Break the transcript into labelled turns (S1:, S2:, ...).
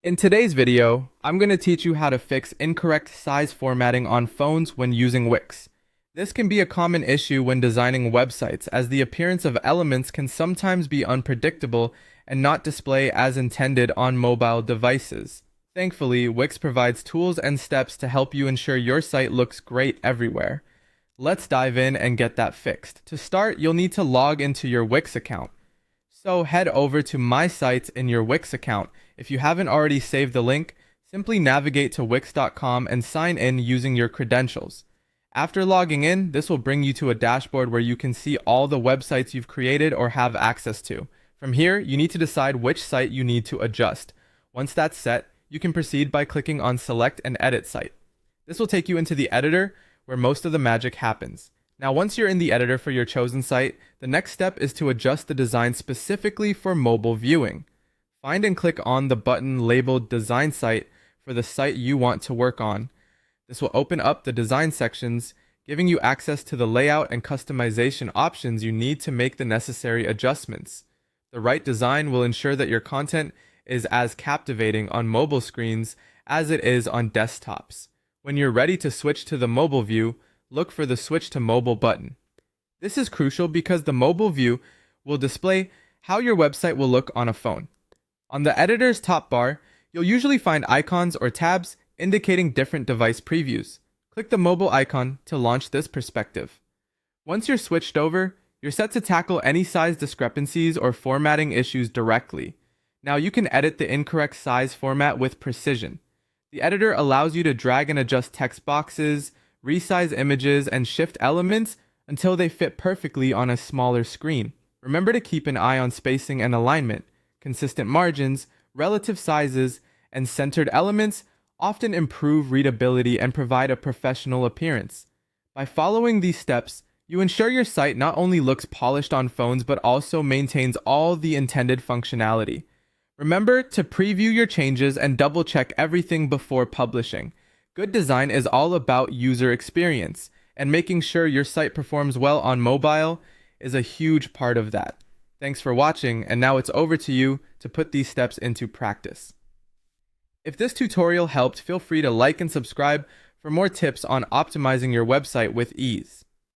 S1: In today's video, I'm going to teach you how to fix incorrect size formatting on phones when using Wix. This can be a common issue when designing websites, as the appearance of elements can sometimes be unpredictable and not display as intended on mobile devices. Thankfully, Wix provides tools and steps to help you ensure your site looks great everywhere. Let's dive in and get that fixed. To start, you'll need to log into your Wix account. So head over to My Sites in your Wix account. If you haven't already saved the link, simply navigate to wix.com and sign in using your credentials. After logging in, this will bring you to a dashboard where you can see all the websites you've created or have access to. From here, you need to decide which site you need to adjust. Once that's set, you can proceed by clicking on Select and Edit Site. This will take you into the editor where most of the magic happens. Now, once you're in the editor for your chosen site, the next step is to adjust the design specifically for mobile viewing. Find and click on the button labeled Design Site for the site you want to work on. This will open up the design sections, giving you access to the layout and customization options you need to make the necessary adjustments. The right design will ensure that your content is as captivating on mobile screens as it is on desktops. When you're ready to switch to the mobile view, look for the Switch to Mobile button. This is crucial because the mobile view will display how your website will look on a phone. On the editor's top bar, you'll usually find icons or tabs indicating different device previews. Click the mobile icon to launch this perspective. Once you're switched over, you're set to tackle any size discrepancies or formatting issues directly. Now you can edit the incorrect size format with precision. The editor allows you to drag and adjust text boxes, resize images, and shift elements until they fit perfectly on a smaller screen. Remember to keep an eye on spacing and alignment. Consistent margins, relative sizes, and centered elements often improve readability and provide a professional appearance. By following these steps, you ensure your site not only looks polished on phones but also maintains all the intended functionality. Remember to preview your changes and double-check everything before publishing. Good design is all about user experience, and making sure your site performs well on mobile is a huge part of that. Thanks for watching, and now it's over to you to put these steps into practice. If this tutorial helped, feel free to like and subscribe for more tips on optimizing your website with ease.